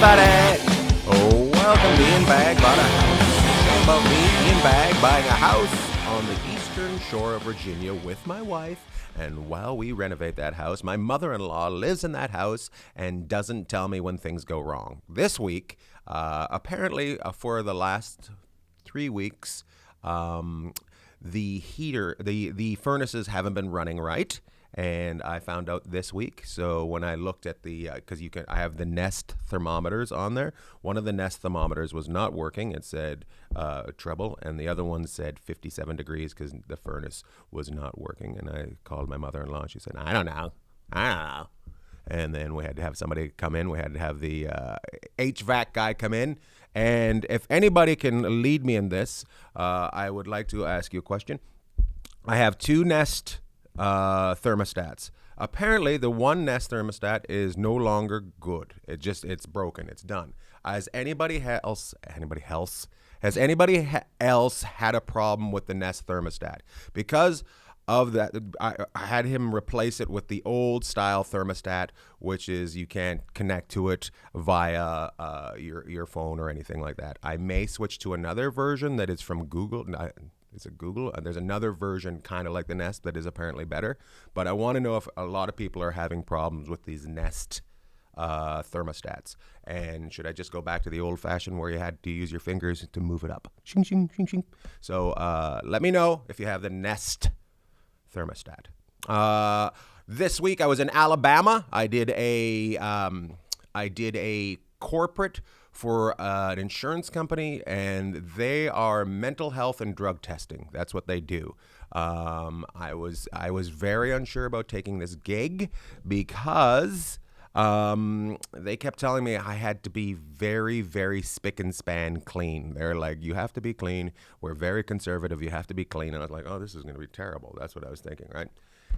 everybody. Oh, welcome to Ian Bagg Bought a House. Show about me, Ian Bagg, buying a house on the eastern shore of Virginia with my wife. And while we renovate that house, my mother-in-law lives in that house and doesn't tell me when things go wrong. This week, apparently for the last 3 weeks, the furnaces haven't been running right. And I found out this week. So when I looked at because I have the Nest thermometers on there. One of the Nest thermometers was not working. It said trouble, and the other one said 57 degrees because the furnace was not working. And I called my mother-in-law. And she said, I don't know. And then we had to have somebody come in. We had to have the HVAC guy come in. And if anybody can lead me in this, I would like to ask you a question. I have two Nest thermostats. Apparently, the one Nest thermostat is no longer good. It's broken. It's done. Has anybody else had a problem with the Nest thermostat? Because of that, I had him replace it with the old style thermostat, which is you can't connect to it via your phone or anything like that. I may switch to another version that is from Google. Is it Google? There's another version kind of like the Nest that is apparently better. But I want to know if a lot of people are having problems with these Nest thermostats. And should I just go back to the old fashioned where you had to use your fingers to move it up? Shing, shing, shing, shing. So let me know if you have the Nest thermostat. This week I was in Alabama. I did a corporate for an insurance company, and they are mental health and drug testing. That's what they do. I was very unsure about taking this gig because they kept telling me I had to be very, very spick and span clean. They're like, you have to be clean. We're very conservative. You have to be clean. And I was like, oh, this is going to be terrible. That's what I was thinking, right?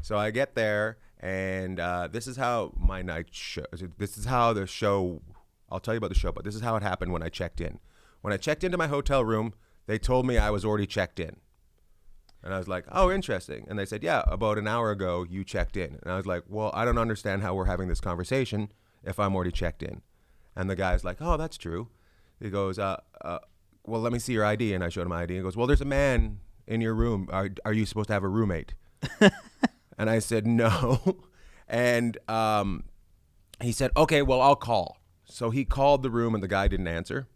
So I get there, and this is how my night show. This is how the show. I'll tell you about the show, but this is how it happened when I checked in. When I checked into my hotel room, they told me I was already checked in. And I was like, oh, interesting. And they said, yeah, about an hour ago, you checked in. And I was like, well, I don't understand how we're having this conversation if I'm already checked in. And the guy's like, oh, that's true. He goes, well, let me see your ID. And I showed him my ID. He goes, well, there's a man in your room. Are you supposed to have a roommate? And I said, no. And he said, okay, well, I'll call. So he called the room, and the guy didn't answer.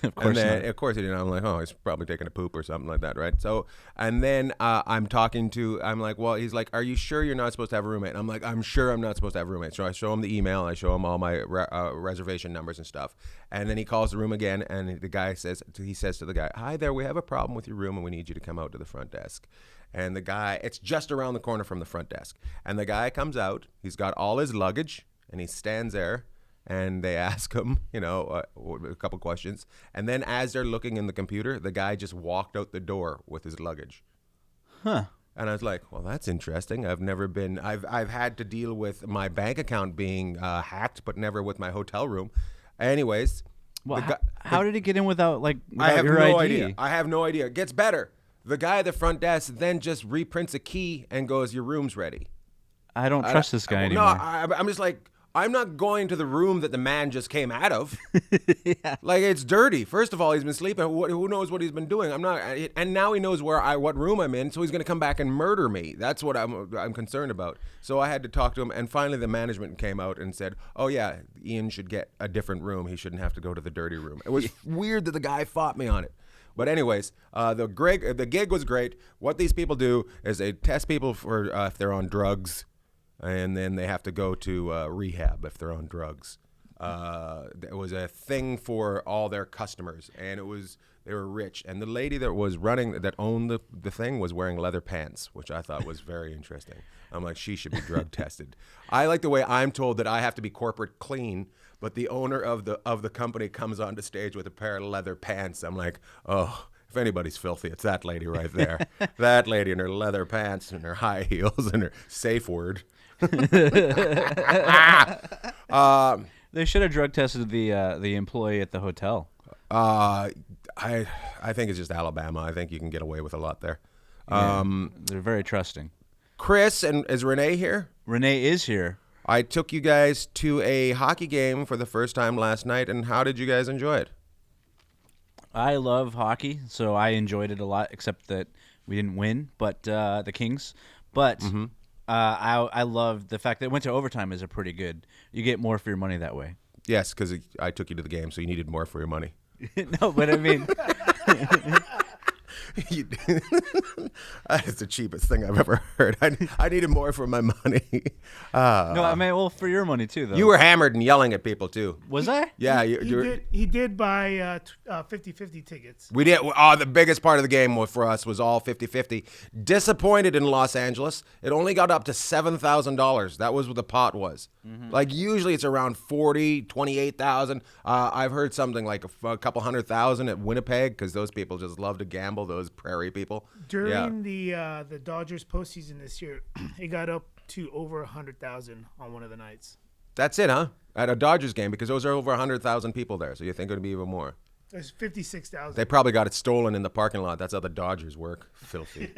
Of course not. Of course he didn't. I'm like, oh, he's probably taking a poop or something like that, right? So, and then I'm like, well, he's like, are you sure you're not supposed to have a roommate? And I'm like, I'm sure I'm not supposed to have a roommate. So I show him the email. I show him all my reservation numbers and stuff. And then he calls the room again, and he says to the guy, hi there, we have a problem with your room, and we need you to come out to the front desk. And the guy, it's just around the corner from the front desk. And the guy comes out. He's got all his luggage, and he stands there. And they ask him, a couple questions. And then as they're looking in the computer, the guy just walked out the door with his luggage. Huh. And I was like, well, that's interesting. I've had to deal with my bank account being hacked, but never with my hotel room. Anyways. Well, how did he get in without your ID? I have no idea. It gets better. The guy at the front desk then just reprints a key and goes, your room's ready. I don't trust this guy anymore. No, I'm just like, I'm not going to the room that the man just came out of. Yeah. Like, it's dirty. First of all, he's been sleeping. Who knows what he's been doing? I'm not. And now he knows what room I'm in, so he's going to come back and murder me. That's what I'm concerned about. So I had to talk to him, and finally the management came out and said, oh, yeah, Ian should get a different room. He shouldn't have to go to the dirty room. It was weird that the guy fought me on it. But anyways, the gig was great. What these people do is they test people for if they're on drugs, and then they have to go to rehab if they're on drugs. It was a thing for all their customers, and they were rich. And the lady that owned the thing was wearing leather pants, which I thought was very interesting. I'm like, she should be drug tested. I like the way I'm told that I have to be corporate clean, but the owner of the company comes onto stage with a pair of leather pants. I'm like, oh. If anybody's filthy, it's that lady right there. That lady in her leather pants and her high heels and her safe word. They should have drug tested the employee at the hotel. I think it's just Alabama. I think you can get away with a lot there. Yeah, they're very trusting. Chris, and is Renee here? Renee is here. I took you guys to a hockey game for the first time last night, and how did you guys enjoy it? I love hockey, so I enjoyed it a lot, except that we didn't win, but the Kings. But I love the fact that it went to overtime is a pretty good. You get more for your money that way. Yes, because I took you to the game, so you needed more for your money. No, but I mean... That's the cheapest thing I've ever heard. I needed more for my money. No, I mean, well, for your money too, though. You were hammered and yelling at people too. Was I? Yeah, he did buy 50-50 tickets. We did. Oh, the biggest part of the game for us was all 50-50. Disappointed in Los Angeles. It only got up to $7,000. That was what the pot was. Like usually it's around 40, 28,000. I've heard something like a couple 100,000 at Winnipeg because those people just love to gamble. Those prairie people. During the Dodgers postseason this year, it got up to over 100,000 on one of the nights. That's it, huh? At a Dodgers game, because those are over 100,000 people there. So you think it would be even more? There's 56,000. They probably got it stolen in the parking lot. That's how the Dodgers work. Filthy.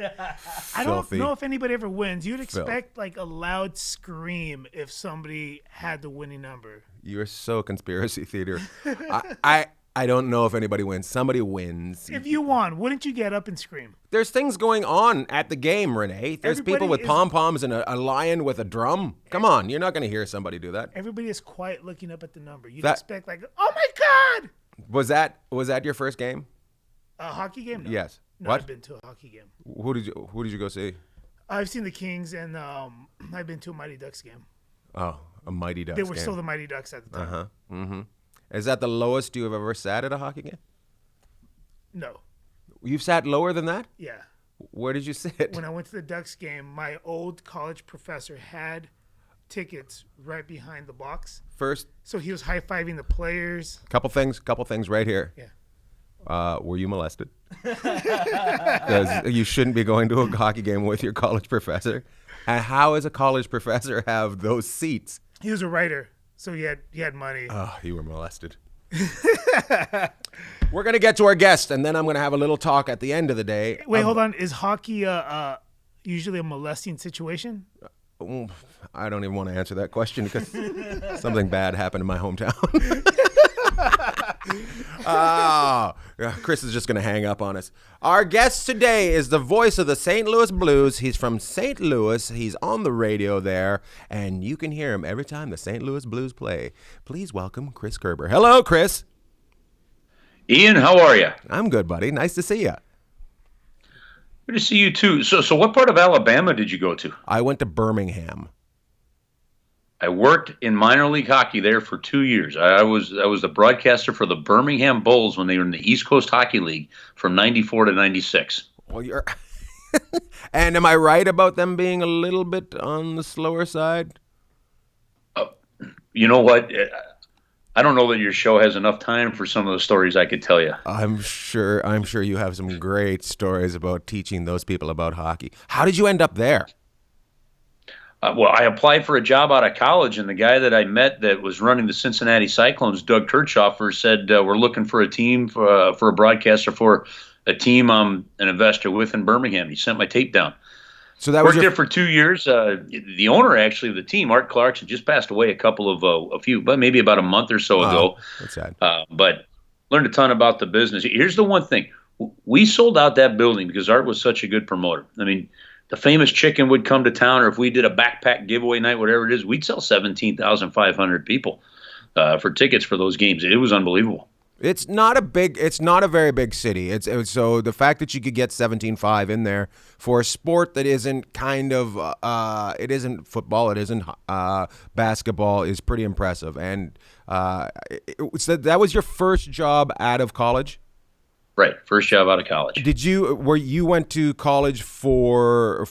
I don't know if anybody ever wins. You'd expect like a loud scream if somebody had the winning number. You're so conspiracy theater. I don't know if anybody wins. Somebody wins. If you won, wouldn't you get up and scream? There's things going on at the game, Renee. There's people with pom-poms and a lion with a drum. Come on, you're not going to hear somebody do that. Everybody is quiet looking up at the number. You'd expect like, oh my God! Was that your first game? A hockey game? No. Yes. No, What? I've been to a hockey game. Who did you go see? I've seen the Kings, and I've been to a Mighty Ducks game. Oh, a Mighty Ducks They were game. still the Mighty Ducks at the time. Uh-huh. Mm-hmm. Is that the lowest you've ever sat at a hockey game? No. You've sat lower than that? Yeah. Where did you sit? When I went to the Ducks game, my old college professor had tickets right behind the box. First, So he was high-fiving the players. couple things right here. Yeah. Were you molested? Because you shouldn't be going to a hockey game with your college professor. And how does a college professor have those seats? He was a writer, so he had money. Oh, you were molested. We're going to get to our guest, and then I'm going to have a little talk at the end of the day. Wait, hold on. Is hockey usually a molesting situation? I don't even want to answer that question because something bad happened in my hometown. Chris is just going to hang up on us. Our guest today is the voice of the St. Louis Blues. He's from St. Louis. He's on the radio there, and you can hear him every time the St. Louis Blues play. Please welcome Chris Kerber. Hello, Chris. Ian, how are you? I'm good, buddy. Nice to see you. Good to see you too. So what part of Alabama did you go to? I went to Birmingham. I worked in minor league hockey there for 2 years. I was the broadcaster for the Birmingham Bulls when they were in the East Coast Hockey League from 94 to 96. Well, you're and am I right about them being a little bit on the slower side? You know what? I don't know that your show has enough time for some of the stories I could tell you. I'm sure you have some great stories about teaching those people about hockey. How did you end up there? Well, I applied for a job out of college, and the guy that I met that was running the Cincinnati Cyclones, Doug Kirchhoffer, said, we're looking for a team, for a broadcaster for a team I'm an investor with in Birmingham. He sent my tape down. So that worked there for 2 years. The owner, actually, of the team, Art Clarkson, just passed away but maybe about a month or so ago. That's sad. But learned a ton about the business. Here's the one thing. We sold out that building because Art was such a good promoter. I mean, the famous chicken would come to town, or if we did a backpack giveaway night, whatever it is, we'd sell 17,500 people for tickets for those games. It was unbelievable. It's not a very big city. So the fact that you could get 17.5 in there for a sport that isn't it isn't football, it isn't basketball is pretty impressive. And that was your first job out of college? Right, first job out of college. You went to college for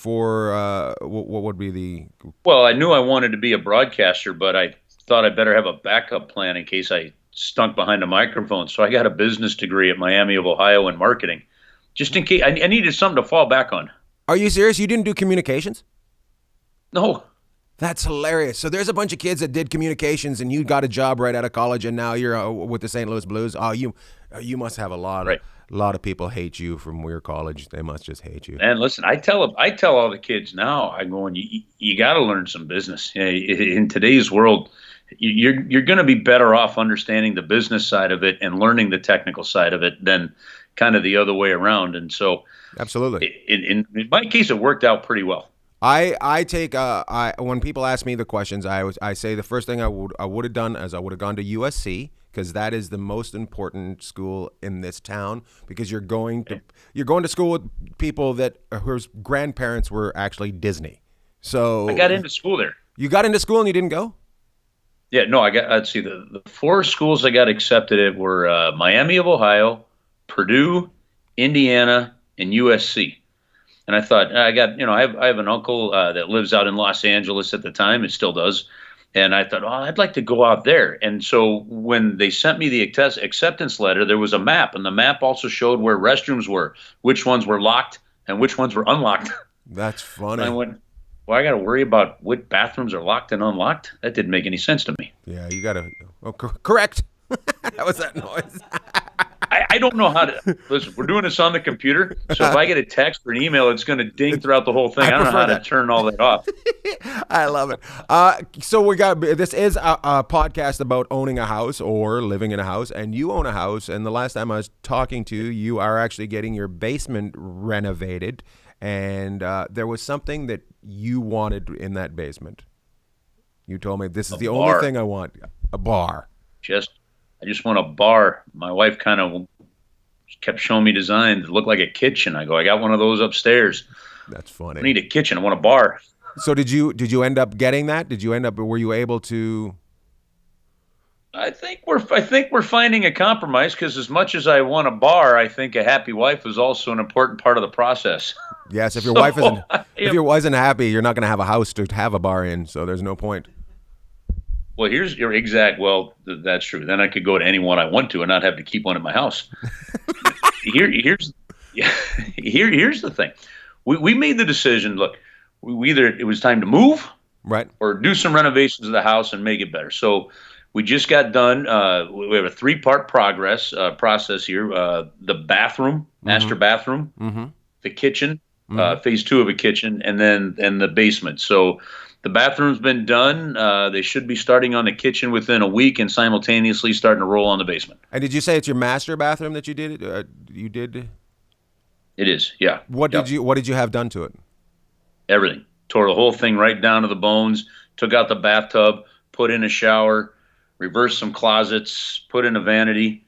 what would be the? Well, I knew I wanted to be a broadcaster, but I thought I'd better have a backup plan in case I stunk behind a microphone. So I got a business degree at Miami of Ohio in marketing, just in case I needed something to fall back on. Are you serious? You didn't do communications? No. That's hilarious. So there's a bunch of kids that did communications, and you got a job right out of college, and now you're with the St. Louis Blues. Oh, you must have a lot. Right. a lot of people hate you from your college. They must just hate you. And listen, I tell all the kids now, I'm going, you got to learn some business. In today's world, you're going to be better off understanding the business side of it and learning the technical side of it than kind of the other way around. And so, absolutely, in my case, it worked out pretty well. I take when people ask me the questions, I say the first thing I would have done is I would have gone to USC, because that is the most important school in this town, because you're going to school with people whose grandparents were actually Disney. So I got into school there. You got into school and you didn't go? Yeah, no, let's see, the 4 schools I got accepted at were Miami of Ohio, Purdue, Indiana, and USC. And I thought, I have an uncle that lives out in Los Angeles at the time, it still does. And I thought, I'd like to go out there. And so when they sent me the acceptance letter, there was a map, and the map also showed where restrooms were, which ones were locked and which ones were unlocked. That's funny. And I went, well, I got to worry about what bathrooms are locked and unlocked? That didn't make any sense to me. Yeah, you got to. Oh, correct. That was that noise. I don't know how to. Listen, we're doing this on the computer, so if I get a text or an email, it's going to ding throughout the whole thing. I don't know how to turn all that off. I love it. So this is a podcast about owning a house or living in a house, and you own a house. And the last time I was talking to you, you are actually getting your basement renovated, and there was something that you wanted in that basement. You told me this is the only thing I want: a bar. I just want a bar. My wife kind of kept showing me designs that looked like a kitchen. I go, I got one of those upstairs. That's funny. I need a kitchen. I want a bar. So did you end up getting that? Were you able to? I think we're finding a compromise, because as much as I want a bar, I think a happy wife is also an important part of the process. Yes, if your wife isn't happy, you're not going to have a house to have a bar in. So there's no point. Well, here's your exact. Well, that's true. Then I could go to anyone I want to and not have to keep one in my house. Here's the thing. We made the decision. Look, it was time to move, right, or do some renovations of the house and make it better. So we just got done. We have a 3-part process here. The bathroom, master bathroom, the kitchen, phase 2 of a kitchen, and the basement. So the bathroom's been done. They should be starting on the kitchen within a week and simultaneously starting to roll on the basement. And did you say it's your master bathroom that you did? You did? It is, yeah. What did you have done to it? Everything. Tore the whole thing right down to the bones. Took out the bathtub, put in a shower, reversed some closets, put in a vanity.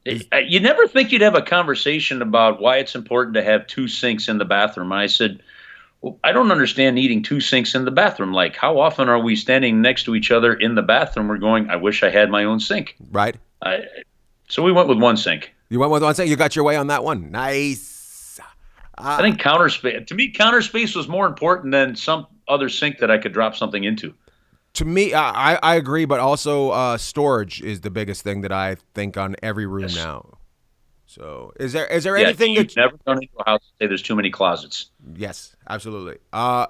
You never think you'd have a conversation about why it's important to have 2 sinks in the bathroom. And I said, well, I don't understand needing 2 sinks in the bathroom. Like, how often are we standing next to each other in the bathroom? We're going, I wish I had my own sink. Right. So we went with 1 sink. You went with 1 sink? You got your way on that one. Nice. I think counter space. To me, counter space was more important than some other sink that I could drop something into. To me, I agree, but also storage is the biggest thing that I think on every room now. So is there anything that you've never gone into a house and say there's too many closets? Yes, absolutely.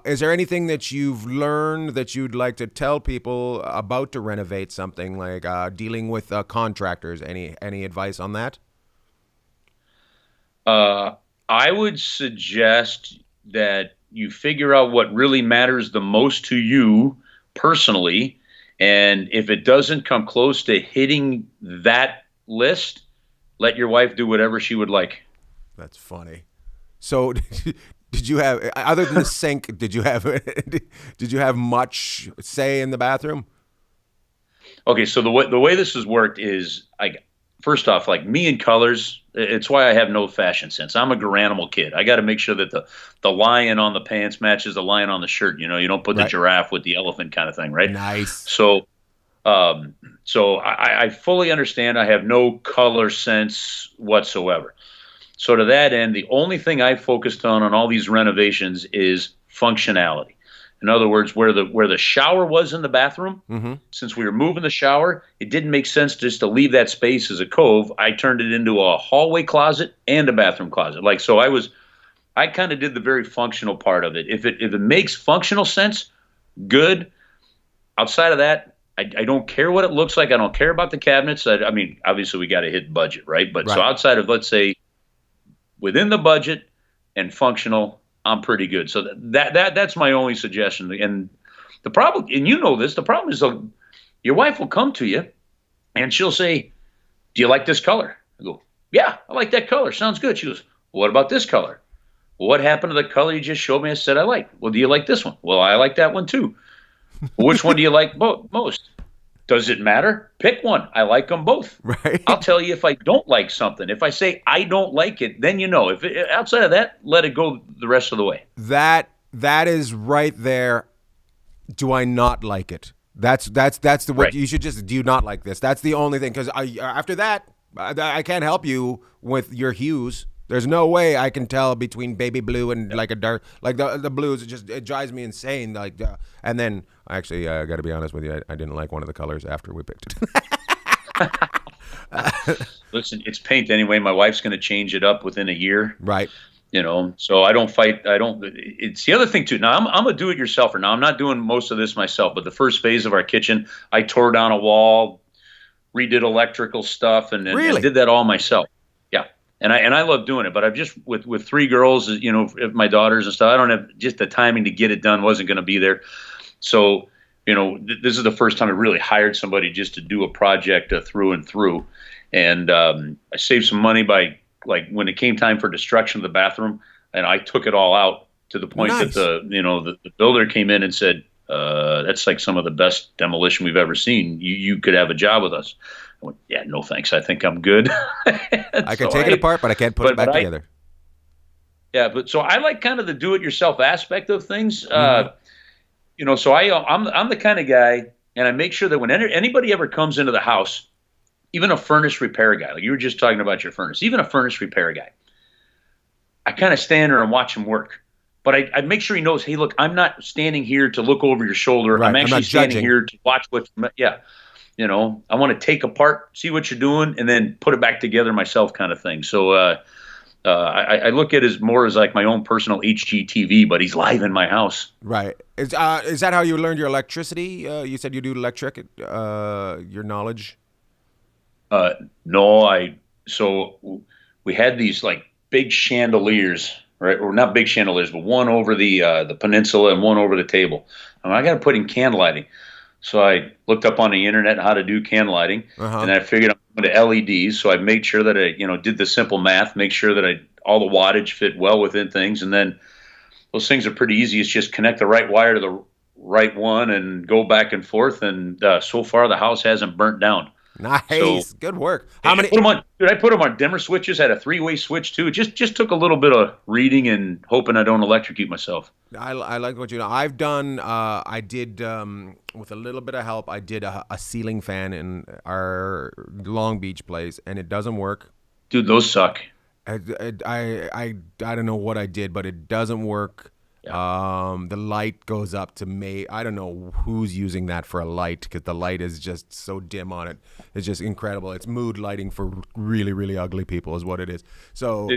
Is there anything that you've learned that you'd like to tell people about to renovate something, like dealing with contractors? Any advice on that? I would suggest that you figure out what really matters the most to you personally, and if it doesn't come close to hitting that list, let your wife do whatever she would like. That's funny. So, did you have, other than the sink, did you have much say in the bathroom? Okay, so the way this has worked is, first off, like me and colors, it's why I have no fashion sense. I'm a Garanimal kid. I got to make sure that the lion on the pants matches the lion on the shirt. You don't put the giraffe with the elephant kind of thing, right? Nice. So I fully understand. I have no color sense whatsoever. So to that end, the only thing I focused on all these renovations is functionality. In other words, where the shower was in the bathroom, since we were moving the shower, it didn't make sense just to leave that space as a cove. I turned it into a hallway closet and a bathroom closet. I kind of did the very functional part of it. If it makes functional sense, good. Outside of that, I don't care what it looks like. I don't care about the cabinets. I mean, obviously we got to hit budget, right? But so outside of, let's say, within the budget and functional, I'm pretty good. So that's my only suggestion. And the problem, and you know this, the problem is your wife will come to you and she'll say, do you like this color? I go, yeah, I like that color. Sounds good. She goes, well, what about this color? Well, what happened to the color you just showed me? I said, I like. Well, do you like this one? Well, I like that one too. Well, which one do you like most? Does it matter? Pick one. I like them both. Right. I'll tell you if I don't like something. If I say I don't like it, then you know. If outside of that, let it go the rest of the way. That is right there. Do I not like it? That's the way you should just. Do you not like this? That's the only thing. Because after that, I can't help you with your hues. There's no way I can tell between baby blue and like a dark, like the blues. It drives me insane. Like, and then actually, I got to be honest with you, I didn't like one of the colors after we picked it. Listen, it's paint anyway. My wife's going to change it up within a year. Right. So I don't fight. It's the other thing too. Now I'm a do-it-yourselfer. Now I'm not doing most of this myself, but the first phase of our kitchen, I tore down a wall, redid electrical stuff, and did that all myself. Yeah. And I love doing it, but I've just with 3 girls, my daughters and stuff, I don't have just the timing to get it done. Wasn't going to be there. So, this is the first time I really hired somebody just to do a project through and through. And I saved some money by, like, when it came time for destruction of the bathroom, and I took it all out to the point that the builder came in and said, that's like some of the best demolition we've ever seen. You could have a job with us. I went, yeah, no thanks. I think I'm good. I can take it apart, but I can't put it back together. Yeah, but so I like kind of the do-it-yourself aspect of things. So I'm the kind of guy, and I make sure that when anybody ever comes into the house, even a furnace repair guy, like you were just talking about your furnace, even a furnace repair guy, I kind of stand there and watch him work. But I make sure he knows, hey, look, I'm not standing here to look over your shoulder. Right. I'm actually standing here to watch I want to take apart, see what you're doing, and then put it back together myself kind of thing. So I look at it as more as like my own personal HGTV, but he's live in my house. Right. Is that how you learned your electricity? You said you do electric, your knowledge? No, so we had these like big chandeliers, right? Or not big chandeliers, but one over the peninsula and one over the table. I got to put in candlelighting. So I looked up on the internet how to do candlelighting, and I figured I'm going to LEDs. So I made sure that I, did the simple math, make sure that all the wattage fit well within things, and then those things are pretty easy. It's just connect the right wire to the right one and go back and forth. And so far, the house hasn't burnt down. Nice, so, good work. How many? I put them on dimmer switches. Had a 3-way switch too. It just took a little bit of reading and hoping I don't electrocute myself. I like what you know. I've done. I did with a little bit of help. I did a ceiling fan in our Long Beach place, and it doesn't work. Dude, those suck. I don't know what I did, but it doesn't work. Yeah. The light goes up to May. I don't know who's using that for a light because the light is just so dim on it. It's just incredible. It's mood lighting for really, really ugly people is what it is. So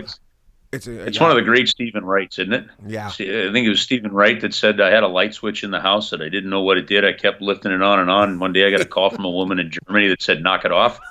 it's one of the great Stephen Wrights, isn't it? Yeah. I think it was Stephen Wright that said I had a light switch in the house that I didn't know what it did. I kept lifting it on and on. And one day I got a call from a woman in Germany that said, knock it off.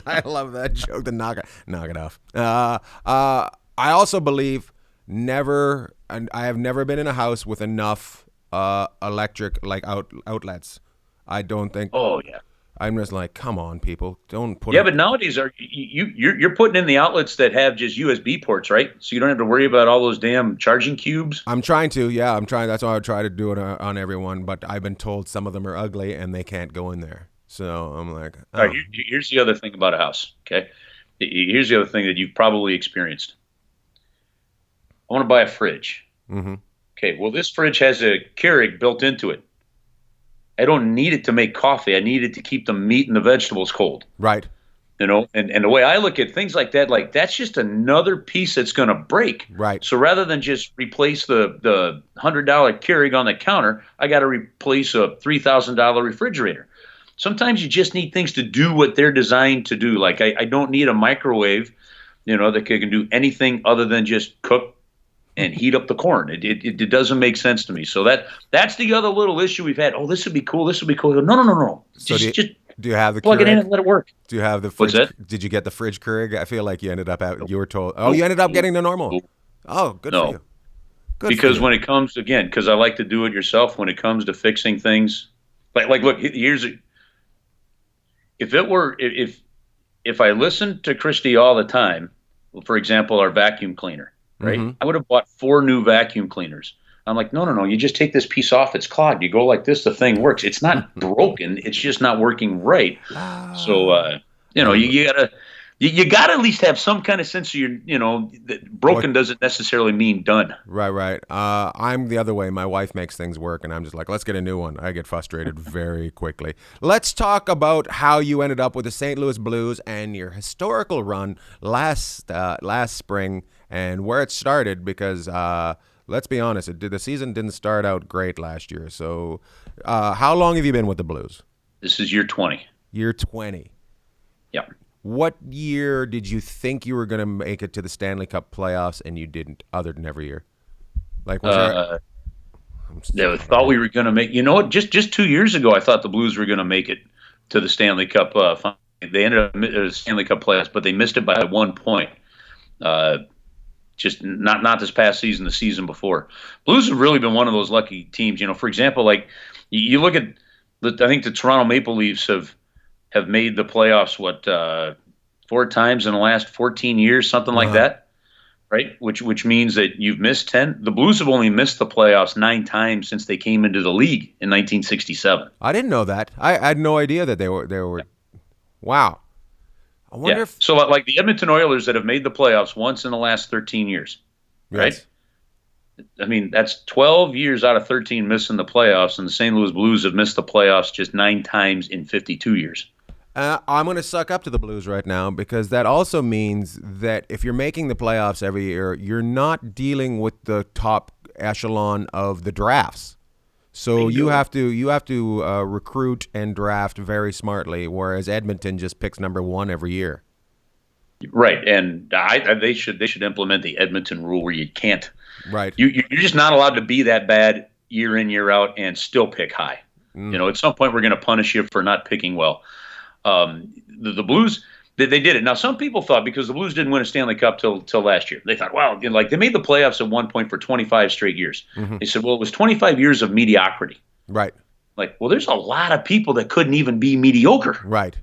I love that joke, to knock it off. I also believe and I have never been in a house with enough electric outlets. I don't think. Oh yeah. I'm just like, come on, people, don't put. Yeah, but nowadays you're putting in the outlets that have just USB ports, right? So you don't have to worry about all those damn charging cubes. I'm trying to. Yeah, I'm trying. That's why I would try to do it on everyone. But I've been told some of them are ugly and they can't go in there. So I'm like, oh. All right. Here's the other thing about a house. Okay. Here's the other thing that you've probably experienced. I want to buy a fridge. Mm-hmm. Okay, well, this fridge has a Keurig built into it. I don't need it to make coffee. I need it to keep the meat and the vegetables cold. Right. And the way I look at things like that, like that's just another piece that's going to break. Right. So rather than just replace the $100 Keurig on the counter, I got to replace a $3,000 refrigerator. Sometimes you just need things to do what they're designed to do. Like I don't need a microwave, that can do anything other than just cook and heat up the corn. It doesn't make sense to me. So that's the other little issue we've had. Oh, this would be cool. This would be cool. No. So just do you have the plug Keurig? it in and let it work. Do you have the What's fridge? that? Did you get the fridge Keurig? I feel like you ended up out. You were told. Oh, you ended up getting the normal. Oh, good for you. Good because for you. when it comes because I like to do it yourself. When it comes to fixing things, like look, if I listened to Christy all the time, for example, our vacuum cleaner, right? I would have bought 4 new vacuum cleaners. I'm like, no. You just take this piece off. It's clogged. You go like this. The thing works. It's not broken. It's just not working right. So, you gotta at least have some kind of sense of that broken doesn't necessarily mean done. Right. I'm the other way. My wife makes things work, and I'm just like, let's get a new one. I get frustrated very quickly. Let's talk about how you ended up with the St. Louis Blues and your historical run last spring and where it started, because let's be honest, the season didn't start out great last year. So how long have you been with the Blues? This is year 20. Year 20. Yep. What year did you think you were going to make it to the Stanley Cup playoffs and you didn't, other than every year? Like, was I thought we were going to make. You know what? Just 2 years ago, I thought the Blues were going to make it to the Stanley Cup. They ended up in the Stanley Cup playoffs, but they missed it by 1 point. Just not this past season, the season before. Blues have really been one of those lucky teams. For example, like you look at, I think the Toronto Maple Leafs have made the playoffs 4 times in the last 14 years, something like that, right? Which means that you've missed 10. The Blues have only missed the playoffs 9 times since they came into the league in 1967. I didn't know that. I had no idea that they were. Wow. I wonder if so. Like the Edmonton Oilers that have made the playoffs once in the last 13 years, right? Yes. I mean, that's 12 years out of 13 missing the playoffs, and the St. Louis Blues have missed the playoffs just 9 times in 52 years. I'm going to suck up to the Blues right now, because that also means that if you're making the playoffs every year, you're not dealing with the top echelon of the drafts. So you have to recruit and draft very smartly, whereas Edmonton just picks number 1 every year. Right, and they should implement the Edmonton rule where you can't. Right. You're just not allowed to be that bad year in, year out and still pick high. At some point we're going to punish you for not picking well. The Blues, they did it. Now, some people thought, because the Blues didn't win a Stanley Cup till last year, they thought, well, like they made the playoffs at one point for 25 straight years. They said, well, it was 25 years of mediocrity. Right. Like, well, there's a lot of people that couldn't even be mediocre. Right.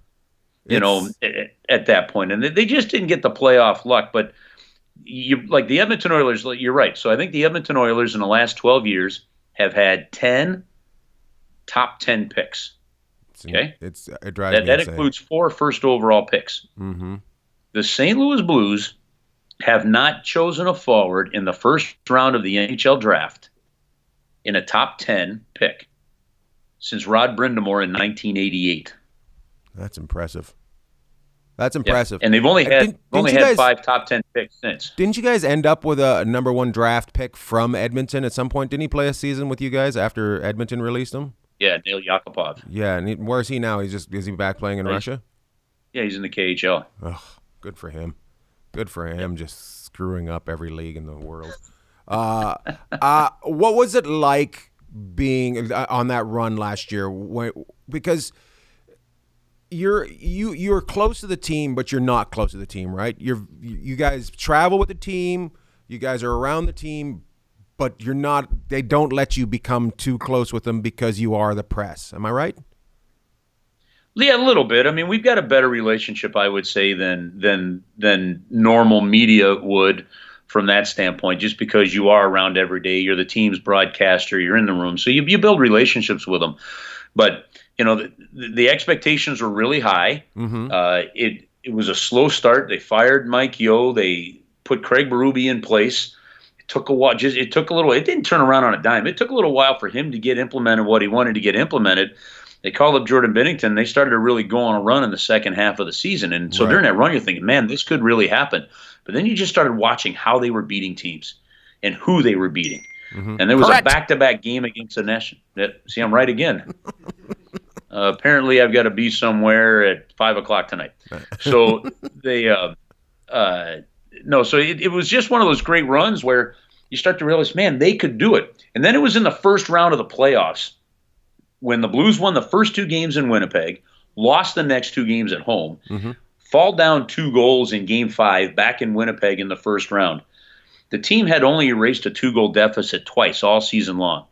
At that point, and they just didn't get the playoff luck. But like the Edmonton Oilers, you're right. So I think the Edmonton Oilers in the last 12 years have had 10 top 10 picks. Okay, it drives me that insane. includes 4 first overall picks. The St. Louis Blues have not chosen a forward in the first round of the NHL draft in a top 10 pick since Rod Brind'Amour in 1988. That's impressive. That's impressive. Yeah. And they've only had guys, 5 top 10 picks since. Didn't you guys end up with a number 1 draft pick from Edmonton at some point? Didn't he play a season with you guys after Edmonton released him? Yeah, Neil Yakupov. Yeah, and where is he now? Is he back playing in Russia? Yeah, he's in the KHL. Ugh, good for him. Good for him, just screwing up every league in the world. What was it like being on that run last year? Because you're close to the team, but you're not close to the team, right? You guys travel with the team. You guys are around the team. But you're not. They don't let you become too close with them because you are the press. Am I right? Yeah, a little bit. I mean, we've got a better relationship, I would say, than normal media would from that standpoint. Just because you are around every day, you're the team's broadcaster, you're in the room, so you build relationships with them. But the expectations were really high. It was a slow start. They fired Mike Yeo. They put Craig Berube in place. Took a while. It took a little. It didn't turn around on a dime. It took a little while for him to get implemented what he wanted to get implemented. They called up Jordan Binnington. They started to really go on a run in the second half of the season. And so during that run, you're thinking, man, this could really happen. But then you just started watching how they were beating teams and who they were beating. And there was a back-to-back game against the Nation. See, I'm right again. Apparently, I've got to be somewhere at 5:00 tonight. So they. No, so it was just one of those great runs where, you start to realize, man, they could do it. And then it was in the first round of the playoffs when the Blues won the first 2 games in Winnipeg, lost the next 2 games at home, fall down 2 goals in Game 5 back in Winnipeg in the first round. The team had only erased a 2-goal deficit twice all season long.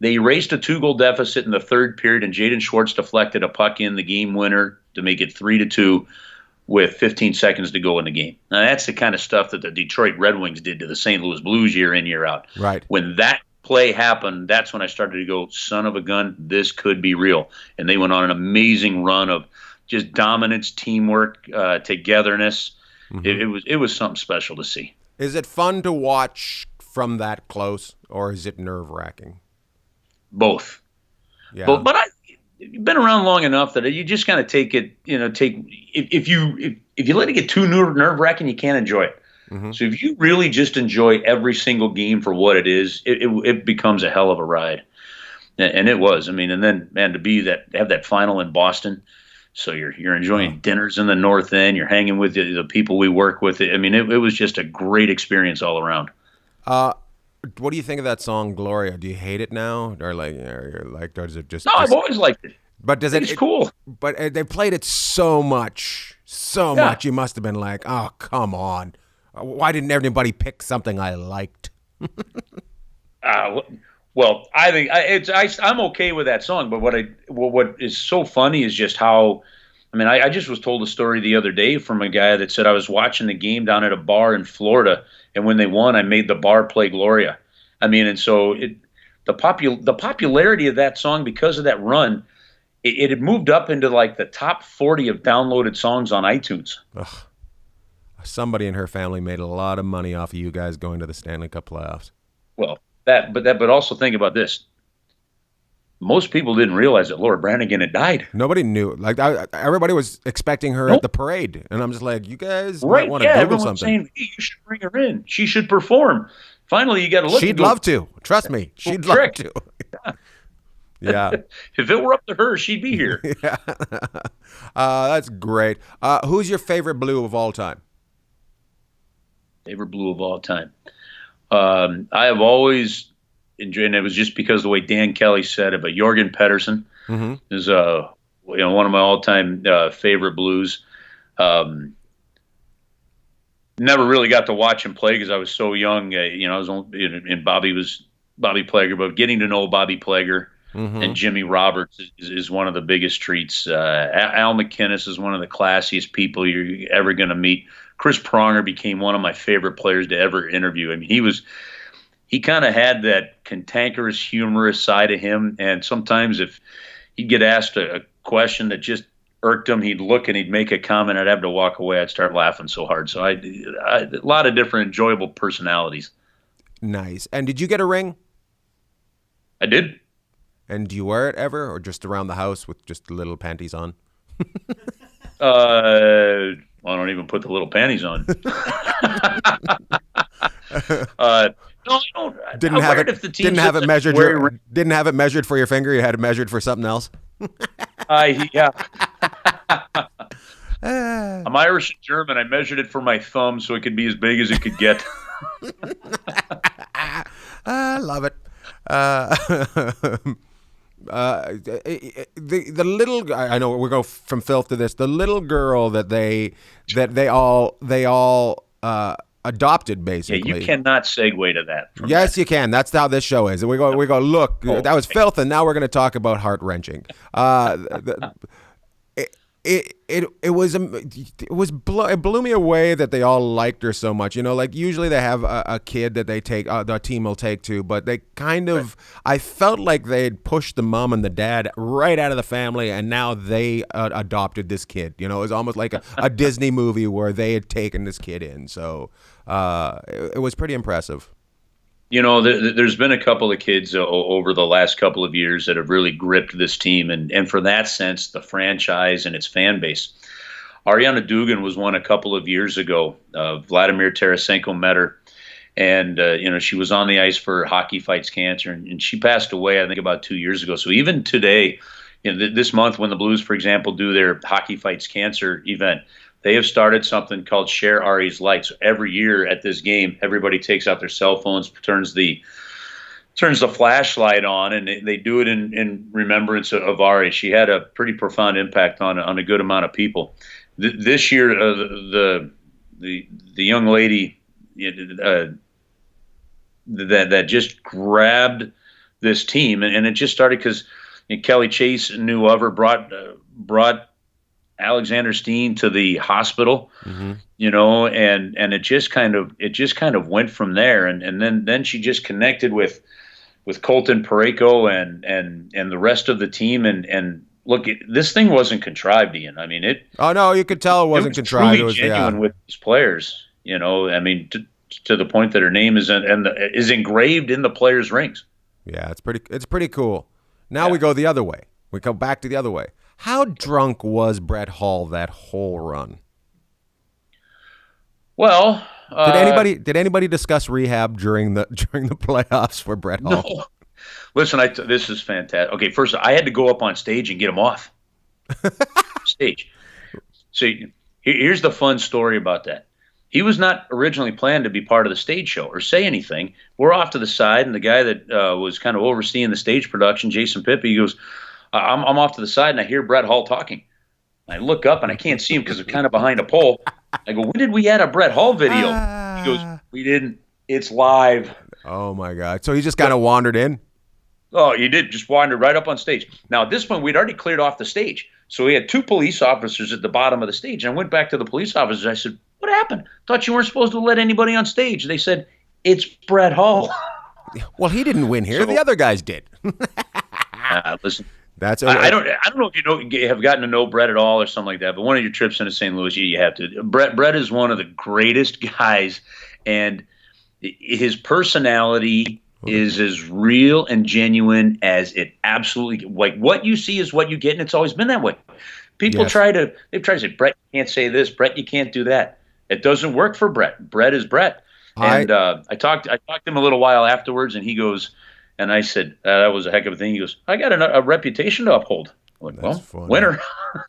They erased a 2-goal deficit in the third period, and Jaden Schwartz deflected a puck in the game winner to make it 3-2 with 15 seconds to go in the game. Now, that's the kind of stuff that the Detroit Red Wings did to the St. Louis Blues year in, year out. Right. When that play happened, that's when I started to go, son of a gun, this could be real. And they went on an amazing run of just dominance, teamwork, togetherness. It was something special to see. Is it fun to watch from that close, or is it nerve-wracking? Both. Yeah. But you've been around long enough that you just kind of take it, if you let it get too nerve-wracking, you can't enjoy it. So if you really just enjoy every single game for what it is, it becomes a hell of a ride. And it was. I mean, and then, man, to have that final in Boston, so you're enjoying dinners in the North End, you're hanging with the people we work with. I mean, it was just a great experience all around. What do you think of that song, Gloria? Do you hate it now, or or is it just? No, I've always liked it. But it's cool. But they played it so much. You must have been like, oh, come on. Why didn't everybody pick something I liked? Well, I think I'm okay with that song. But what is so funny is just how. I mean, I just was told a story the other day from a guy that said I was watching the game down at a bar in Florida, and when they won, I made the bar play Gloria. I mean, and so the popularity of that song because of that run, it had moved up into like the top 40 of downloaded songs on iTunes. Ugh. Somebody in her family made a lot of money off of you guys going to the Stanley Cup playoffs. Well, but also think about this. Most people didn't realize that Laura Branigan had died. Nobody knew. Like everybody was expecting her at the parade, and I'm just like, you guys might want to Google something. Saying, hey, you should bring her in. She should perform. Finally, you got to look. She'd love to. Trust me, she'd love to. Yeah. If it were up to her, she'd be here. Yeah. That's great. Who's your favorite Blue of all time? Favorite Blue of all time. I have always enjoyed, and it was just because of the way Dan Kelly said it, but Jorgen Pedersen is one of my all-time favorite Blues. Never really got to watch him play because I was so young. I was and Bobby Plager, but getting to know Bobby Plager and Jimmy Roberts is one of the biggest treats. Al McInnes is one of the classiest people you're ever going to meet. Chris Pronger became one of my favorite players to ever interview. I mean, he kind of had that cantankerous, humorous side of him, and sometimes if he'd get asked a question that just irked him, he'd look and he'd make a comment. I'd have to walk away. I'd start laughing so hard. So I a lot of different enjoyable personalities. Nice. And did you get a ring? I did. And do you wear it ever, or just around the house with just little panties on? I don't even put the little panties on. No, I don't. Didn't have it measured. Didn't have it measured for your finger. You had it measured for something else. Yeah. I'm Irish and German. I measured it for my thumb so it could be as big as it could get. I love it. The little, I know we go from filth to this. The little girl that they all adopted, basically. Yeah, you cannot segue to that. Yes, you can. That's how this show is. We go. Look, that was filth, and now we're going to talk about heart wrenching. It blew me away that they all liked her so much. Like usually they have a kid that they take, the team will take to, but they kind of, I felt like they'd pushed the mom and the dad right out of the family, and now they adopted this kid. It was almost like a Disney movie where they had taken this kid in. So it was pretty impressive. There's been a couple of kids over the last couple of years that have really gripped this team, and for that sense, the franchise and its fan base. Ariana Dugan was one a couple of years ago. Vladimir Tarasenko met her, and she was on the ice for Hockey Fights Cancer, and she passed away, I think, about 2 years ago. So even today, this month when the Blues, for example, do their Hockey Fights Cancer event, they have started something called Share Ari's Light. So every year at this game, everybody takes out their cell phones, turns the flashlight on, and they do it in remembrance of Ari. She had a pretty profound impact on a good amount of people. This year, the young lady that just grabbed this team, and it just started because Kelly Chase knew of her, brought Alexander Steen to the hospital, and it just kind of went from there, and then she just connected with Colton Parayko and the rest of the team, and look, this thing wasn't contrived, Ian. I mean, it. Oh no, you could tell it wasn't contrived. Truly genuine with these players. I mean, to the point that her name is engraved in the players' rings. Yeah, it's pretty cool. Now we go the other way. We go back to the other way. How drunk was Brett Hull that whole run? Well, did anybody discuss rehab during the playoffs for Brett Hull? No. Listen, this is fantastic. Okay, first I had to go up on stage and get him off stage. So here's the fun story about that. He was not originally planned to be part of the stage show or say anything. We're off to the side, and the guy that was kind of overseeing the stage production, Jason Pippi, he goes, I'm off to the side, and I hear Brett Hull talking. I look up, and I can't see him because I'm kind of behind a pole. I go, when did we add a Brett Hull video? He goes, we didn't. It's live. Oh, my God. So he just kind of wandered in? Oh, you did. Just wandered right up on stage. Now, at this point, we'd already cleared off the stage. So we had two police officers at the bottom of the stage. And I went back to the police officers. I said, what happened? Thought you weren't supposed to let anybody on stage. They said, it's Brett Hull. Well, he didn't win here. The other guys did. Listen. That's I don't know if you have gotten to know Brett at all or something like that, but one of your trips into St. Louis, you have to. Brett is one of the greatest guys, and his personality is as real and genuine as it absolutely. Like what you see is what you get, and it's always been that way. People they've tried to say, Brett, you can't say this, Brett, you can't do that. It doesn't work for Brett. Brett is Brett. And I talked to him a little while afterwards, and he goes. And I said, that was a heck of a thing. He goes, I got a reputation to uphold. I'm like, well, funny. Winner.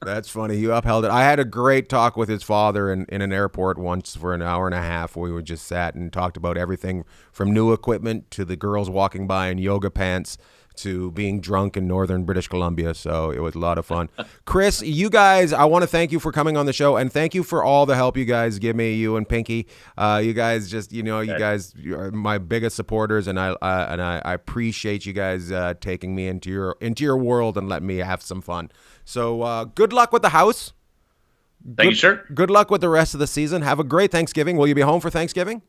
That's funny. You upheld it. I had a great talk with his father in an airport once for an hour and a half where we just sat and talked about everything from new equipment to the girls walking by in yoga pants to being drunk in northern British Columbia. So it was a lot of fun. Chris, you guys, I want to thank you for coming on the show, and thank you for all the help you guys give me, you and Pinky. You guys just, you guys are my biggest supporters, and I appreciate you guys taking me into your world and letting me have some fun. So good luck with the house. Thank you, sir. Good luck with the rest of the season. Have a great Thanksgiving. Will you be home for Thanksgiving?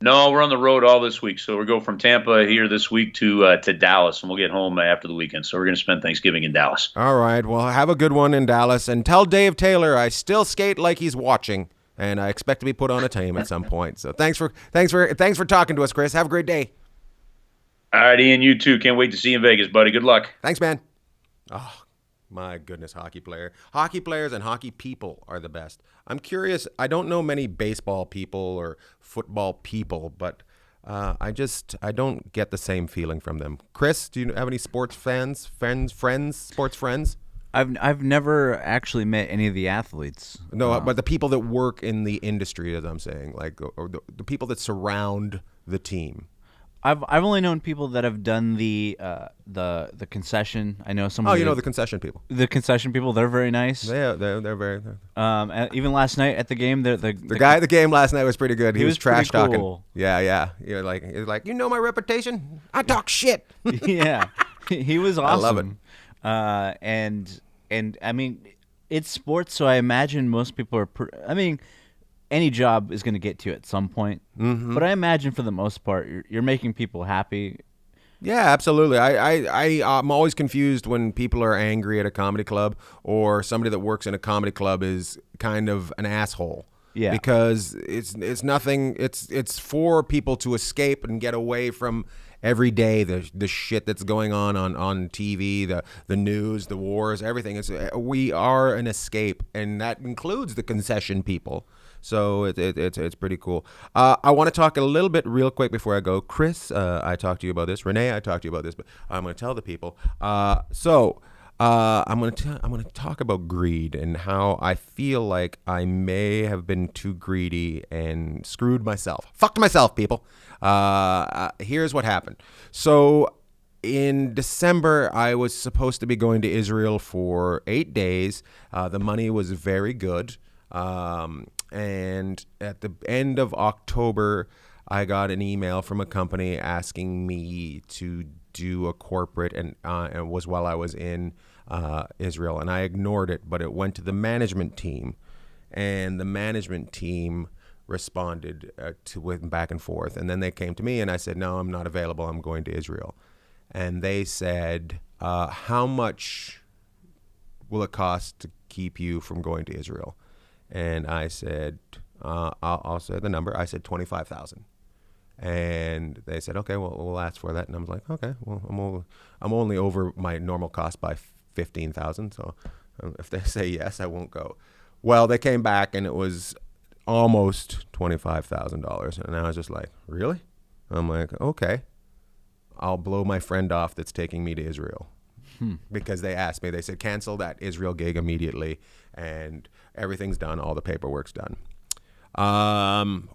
No, we're on the road all this week. So we're going from Tampa here this week to Dallas, and we'll get home after the weekend. So we're going to spend Thanksgiving in Dallas. All right. Well, have a good one in Dallas, and tell Dave Taylor I still skate like he's watching, and I expect to be put on a team at some point. So thanks for talking to us, Chris. Have a great day. All right, Ian. You too. Can't wait to see you in Vegas, buddy. Good luck. Thanks, man. Oh. My goodness, hockey players and hockey people are the best. I'm curious. I don't know many baseball people or football people, but I don't get the same feeling from them. Chris, do you have any sports friends? I've never actually met any of the athletes. No, but the people that work in the industry, as I'm saying, like or the people that surround the team. I've only known people that have done the concession. I know some. Oh, you know the concession people. The concession people, they're very nice. They're very. Even last night at the game, the guy at the game last night was pretty good. He was trash talking. Cool. Yeah. He was like, you know my reputation. I talk shit. Yeah, he was awesome. I love it. And I mean, it's sports, so I imagine most people are. Any job is going to get to you at some point, but I imagine for the most part, you're making people happy. Yeah, absolutely. I'm always confused when people are angry at a comedy club or somebody that works in a comedy club is kind of an asshole. Yeah, because it's nothing. It's for people to escape and get away from every day the shit that's going on TV, the news, the wars, everything. We are an escape, and that includes the concession people. So it's pretty cool. I want to talk a little bit real quick before I go. Chris, I talked to you about this. Renee, I talked to you about this, but I'm going to tell the people. I'm gonna talk about greed and how I feel like I may have been too greedy and screwed myself. Fucked myself, people. Here's what happened. So in December, I was supposed to be going to Israel for 8 days. The money was very good. And at the end of October, I got an email from a company asking me to do a corporate, and it was while I was in Israel, and I ignored it, but it went to the management team, and the management team responded with back and forth, and then they came to me, and I said, no, I'm not available, I'm going to Israel. And they said, how much will it cost to keep you from going to Israel? And I said, I'll say the number. I said 25,000. And they said, okay, well, we'll ask for that. And I was like, okay, well, I'm only over my normal cost by 15,000. So if they say yes, I won't go. Well, they came back and it was almost $25,000. And I was just like, really? I'm like, okay, I'll blow my friend off that's taking me to Israel. Because they asked me, they said, cancel that Israel gig immediately. And everything's done. All the paperwork's done.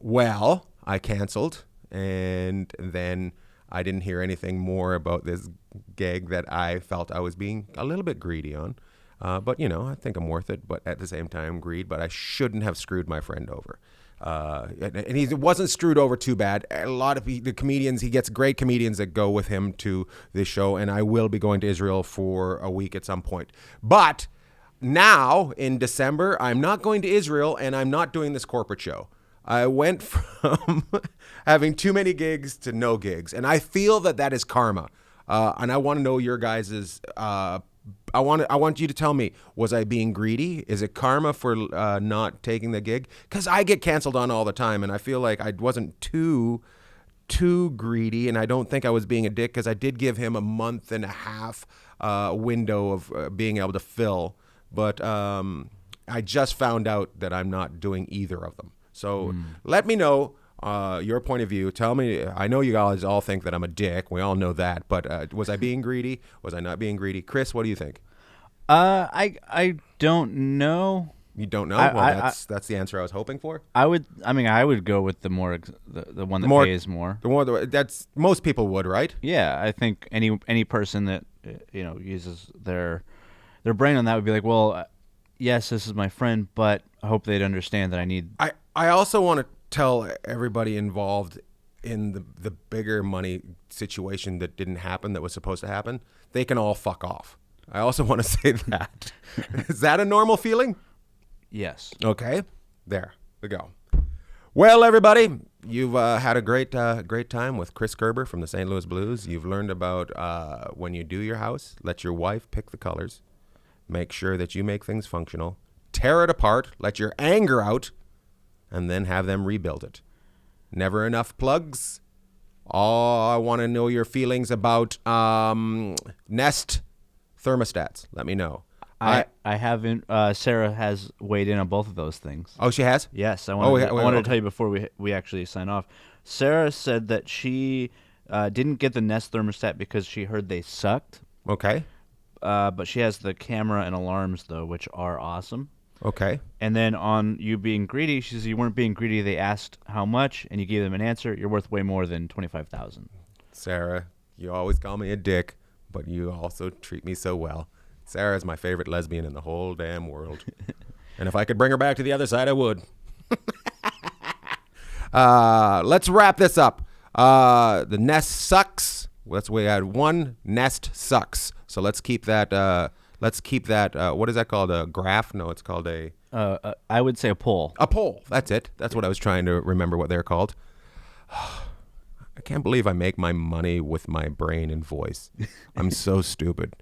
Well, I canceled. And then I didn't hear anything more about this gig that I felt I was being a little bit greedy on. But, I think I'm worth it. But at the same time, greed. But I shouldn't have screwed my friend over. And he wasn't screwed over too bad. A lot of the comedians, he gets great comedians that go with him to this show. And I will be going to Israel for a week at some point. But now, in December, I'm not going to Israel and I'm not doing this corporate show. I went from having too many gigs to no gigs. And I feel that is karma. And I want to know your guys's, I want you to tell me, was I being greedy? Is it karma for not taking the gig? Because I get canceled on all the time. And I feel like I wasn't too greedy. And I don't think I was being a dick because I did give him a month and a half window of being able to fill. But I just found out that I'm not doing either of them. So let me know your point of view. Tell me, I know you guys all think that I'm a dick. We all know that. But was I being greedy? Was I not being greedy? Chris, what do you think? I don't know. You don't know? That's the answer I was hoping for. I would go with the more the one that pays more. That's most people would, right? Yeah, I think any person that uses their brain on that would be like, well, yes, this is my friend, but I hope they'd understand that I need. I also want to tell everybody involved in the bigger money situation that didn't happen, that was supposed to happen, they can all fuck off. I also want to say that. Is that a normal feeling? Yes. Okay. There we go. Well, everybody, you've had a great time with Chris Kerber from the St. Louis Blues. You've learned about when you do your house, let your wife pick the colors. Make sure that you make things functional. Tear it apart. Let your anger out. And then have them rebuild it. Never enough plugs. Oh, I want to know your feelings about Nest thermostats. Let me know. I haven't. Sarah has weighed in on both of those things. Oh, she has? Yes. I wanted to tell you before we actually sign off. Sarah said that she didn't get the Nest thermostat because she heard they sucked. Okay. But she has the camera and alarms, though, which are awesome. Okay. And then on you being greedy, she says you weren't being greedy. They asked how much, and you gave them an answer. You're worth way more than $25,000. Sarah, you always call me a dick, but you also treat me so well. Sarah is my favorite lesbian in the whole damn world. And if I could bring her back to the other side, I would. Let's wrap this up. The Nest sucks. We had one Nest sucks. So let's keep that. What is that called? A graph? No, it's called a. I would say a poll. A poll. That's it. That's what I was trying to remember what they're called. I can't believe I make my money with my brain and voice. I'm so stupid.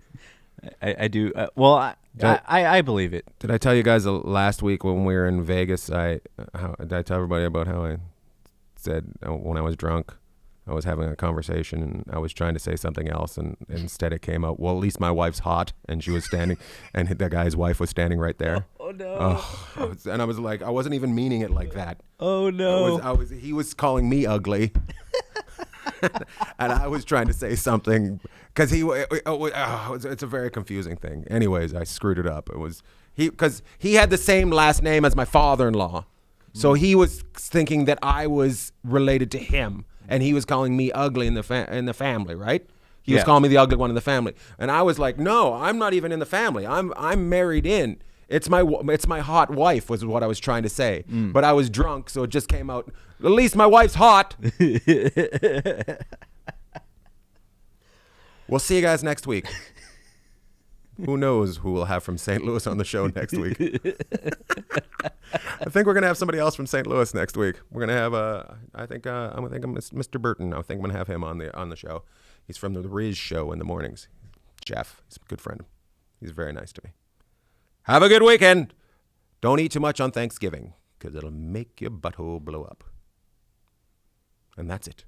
I do. I believe it. Did I tell you guys last week when we were in Vegas? Did I tell everybody about how I said when I was drunk, I was having a conversation and I was trying to say something else, and instead it came out, well, at least my wife's hot, and she was standing, and the guy's wife was standing right there. Oh no! And I was like, I wasn't even meaning it like that. Oh no! He was calling me ugly. and I was trying to say something because it's a very confusing thing. Anyways, I screwed it up. It was because he had the same last name as my father-in-law, so he was thinking that I was related to him, and he was calling me ugly in the family, right? He was calling me the ugly one in the family, and I was like, "No, I'm not even in the family. I'm married in. It's my hot wife," was what I was trying to say. But I was drunk, so it just came out. At least my wife's hot. We'll see you guys next week. Who knows who we'll have from St. Louis on the show next week? I think we're gonna have somebody else from St. Louis next week. We're gonna have I'm Mr. Burton. I think I'm gonna have him on the show. He's from the Riz show in the mornings. Jeff, he's a good friend. He's very nice to me. Have a good weekend. Don't eat too much on Thanksgiving because it'll make your butthole blow up. And that's it.